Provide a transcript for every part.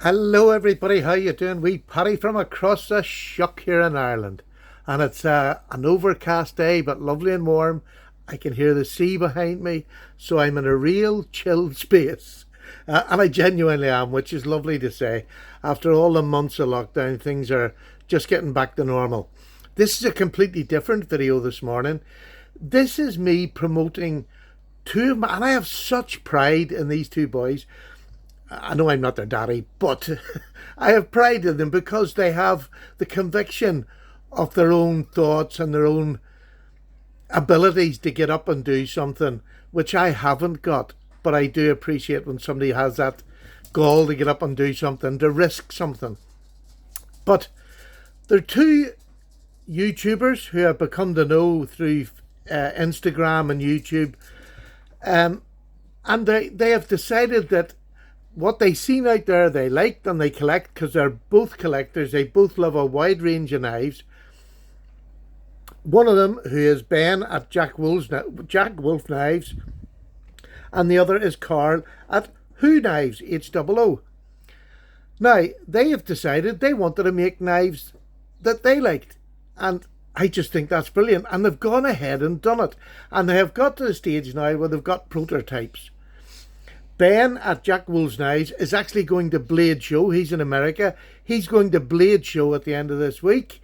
Hello everybody, how you doing? We Paddy from across the shuck here in Ireland. And it's an overcast day but lovely and warm. I can hear the sea behind me, so I'm in a real chilled space. And I genuinely am, which is lovely to say. After all the months of lockdown, things are just getting back to normal. This is a completely different video this morning. This is me promoting two of my, and I have such pride in these two boys. I know I'm not their daddy, but I have pride in them because they have the conviction of their own thoughts and their own abilities to get up and do something, which I haven't got. But I do appreciate when somebody has that gall to get up and do something, to risk something. But they're two YouTubers who have become to know through Instagram and YouTube. And they have decided that what they seen out there they liked and they collect because they're both collectors. They both love a wide range of knives. One of them, who is Ben at jackwolfknives, and the other is Carl at Who Knives, HOO. Now, they have decided they wanted to make knives that they liked, and I just think that's brilliant. And they've gone ahead and done it, and they have got to the stage now where they've got prototypes. Ben at Jack Wolf's Knives is actually going to Blade Show. He's in America. He's going to Blade Show at the end of this week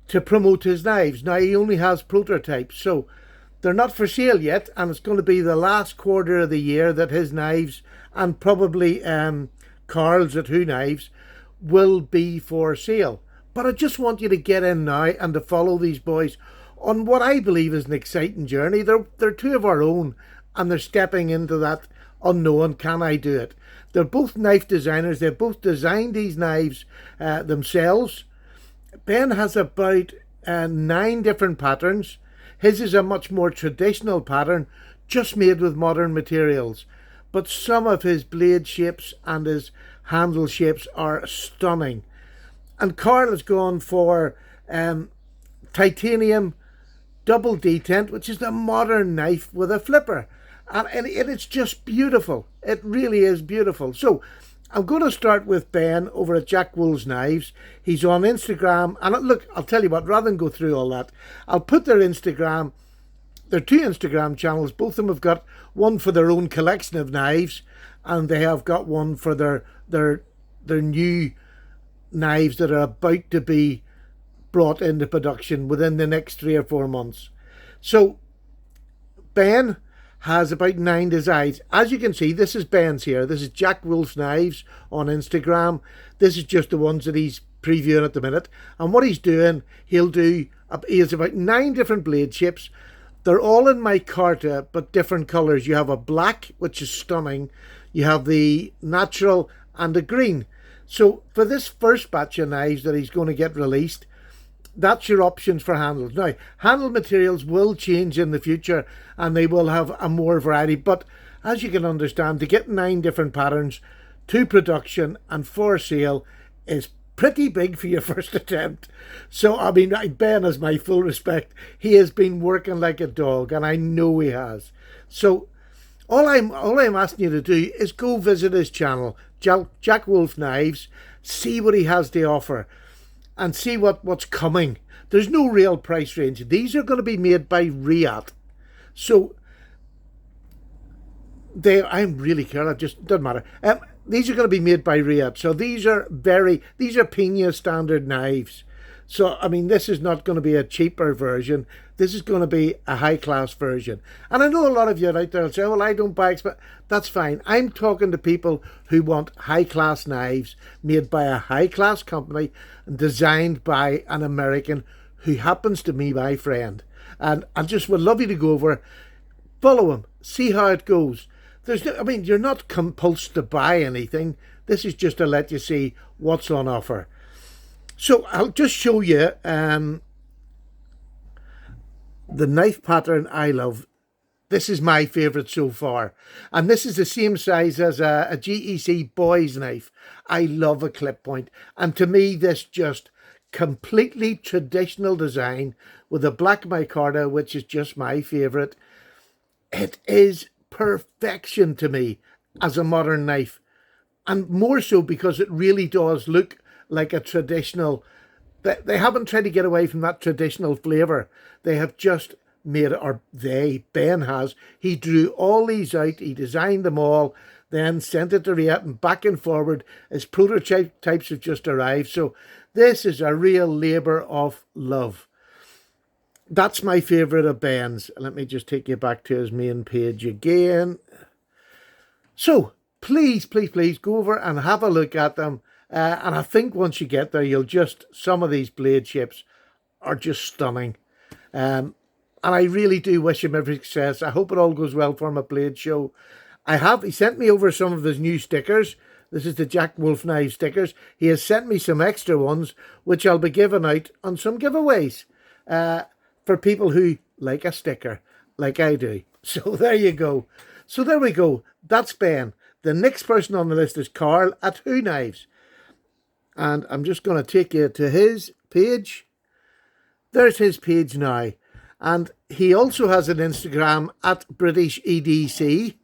to promote his knives. Now, he only has prototypes, so they're not for sale yet, and it's going to be the last quarter of the year that his knives, and probably Carl's at Who Knives, will be for sale. But I just want you to get in now and to follow these boys on what I believe is an exciting journey. They're two of our own, and they're stepping into that unknown. Can I do it? They're both knife designers. They've both designed these knives themselves. Ben has about 9 different patterns. His is a much more traditional pattern, just made with modern materials. But some of his blade shapes and his handle shapes are stunning. And Carl has gone for titanium double detent, which is the modern knife with a flipper. And it's just beautiful. It really is beautiful. So I'm going to start with Ben over at Jack Wolf's Knives. He's on Instagram. And look, I'll tell you what, rather than go through all that, I'll put their Instagram, their 2 Instagram channels. Both of them have got one for their own collection of knives, and they have got one for their new knives that are about to be brought into production within the next 3 or 4 months. So Ben has about 9 designs. As you can see, this is Ben's here. This is Jack Wolf's Knives on Instagram. This is just the ones that he's previewing at the minute. And what he's doing, he has about 9 different blade shapes. They're all in micarta, but different colours. You have a black, which is stunning. You have the natural and the green. So for this first batch of knives that he's going to get released, that's your options for handles. Now, handle materials will change in the future and they will have a more variety. But as you can understand, to get 9 different patterns to production and for sale is pretty big for your first attempt. So, I mean, Ben has my full respect. He has been working like a dog, and I know he has. So all I'm asking you to do is go visit his channel, Jack Wolf Knives, see what he has to offer, and see what's coming. There's no real price range. These are going to be made by Riyadh. So I'm really careful, just doesn't matter. These are going to be made by Riyadh. So these are Pina standard knives. So, I mean, this is not going to be a cheaper version. This is going to be a high-class version. And I know a lot of you out there will say, well, I don't buy that's fine. I'm talking to people who want high-class knives made by a high-class company and designed by an American who happens to be my friend. And I just would love you to go over, follow him, see how it goes. You're not compulsed to buy anything. This is just to let you see what's on offer. So I'll just show you the knife pattern I love. This is my favourite so far. And this is the same size as a GEC boy's knife. I love a clip point. And to me, this just completely traditional design with a black micarta, which is just my favourite. It is perfection to me as a modern knife. And more so because it really does look like a traditional. They haven't tried to get away from that traditional flavour. They have just made, or Ben has, he drew all these out, he designed them all, then sent it to Riet and back and forward. His prototypes have just arrived. So this is a real labour of love. That's my favourite of Ben's. Let me just take you back to his main page again. So please, please, please go over and have a look at them. And I think once you get there, some of these blade shapes are just stunning. And I really do wish him every success. I hope it all goes well for him at Blade Show. He sent me over some of his new stickers. This is the Jack Wolf Knives stickers. He has sent me some extra ones, which I'll be giving out on some giveaways for people who like a sticker, like I do. So there you go. So there we go. That's Ben. The next person on the list is Carl at Who Knives. And I'm just going to take you to his page. There's his page now. And he also has an Instagram at British EDC,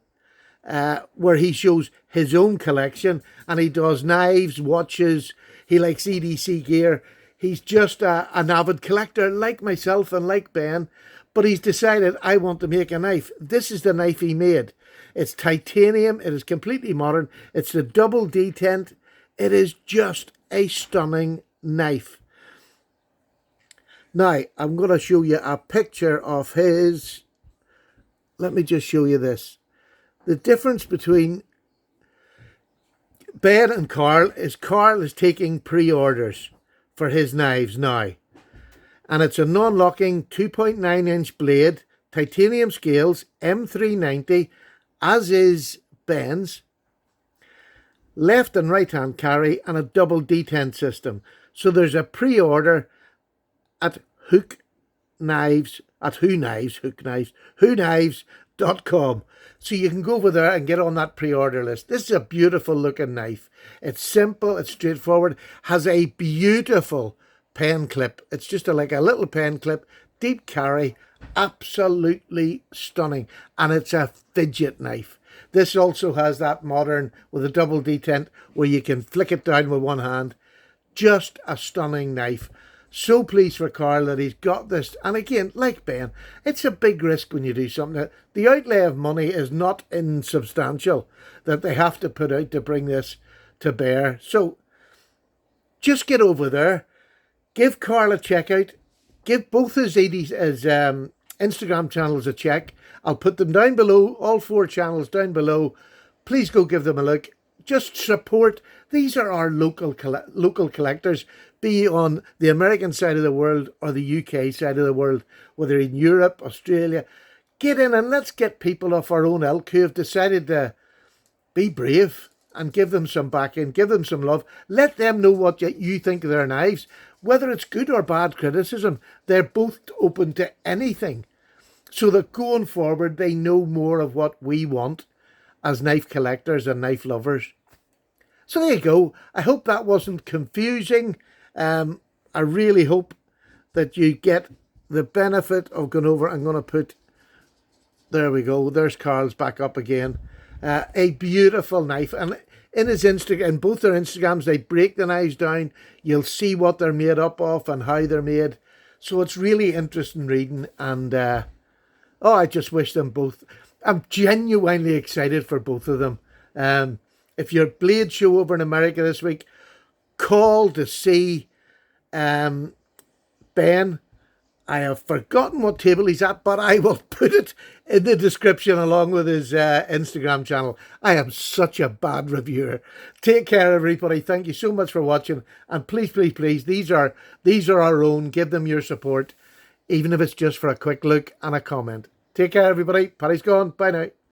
where he shows his own collection. And he does knives, watches. He likes EDC gear. He's just an avid collector like myself and like Ben. But he's decided, I want to make a knife. This is the knife he made. It's titanium. It is completely modern. It's the double detent. It is just a stunning knife. Now, I'm going to show you a picture of his. Let me just show you this. The difference between Ben and Carl is taking pre-orders for his knives now. And it's a non-locking 2.9-inch blade, titanium scales, M390, as is Ben's. Left and right hand carry and a double detent system. So there's a pre-order at whoknives.com. So you can go over there and get on that pre-order list. This is a beautiful looking knife. It's simple, it's straightforward, has a beautiful pen clip. It's just like a little pen clip, deep carry, absolutely stunning. And it's a fidget knife. This also has that modern with a double detent where you can flick it down with one hand. Just a stunning knife. So pleased for Carl that he's got this. And again, like Ben, it's a big risk when you do something. The outlay of money is not insubstantial that they have to put out to bring this to bear. So just get over there. Give Carl a check out. Give both his Instagram channels a check. I'll put them down below, all 4 channels down below. Please go give them a look. Just support. These are our local collectors, be on the American side of the world or the UK side of the world, whether in Europe, Australia. Get in and let's get people of our own ilk who have decided to be brave and give them some backing, give them some love. Let them know what you think of their knives. Whether it's good or bad criticism, they're both open to anything. So that going forward, they know more of what we want as knife collectors and knife lovers. So there you go. I hope that wasn't confusing. I really hope that you get the benefit of going over. I'm going to put, there we go. There's Carl's back up again. A beautiful knife. And in his Instagram, both their Instagrams, they break the knives down. You'll see what they're made up of and how they're made. So it's really interesting reading. And I just wish them both. I'm genuinely excited for both of them. If you're Blade Show over in America this week, call to see Ben. I have forgotten what table he's at, but I will put it in the description along with his Instagram channel. I am such a bad reviewer. Take care, everybody. Thank you so much for watching. And please, please, please, these are our own. Give them your support, even if it's just for a quick look and a comment. Take care, everybody. Paddy's gone. Bye now.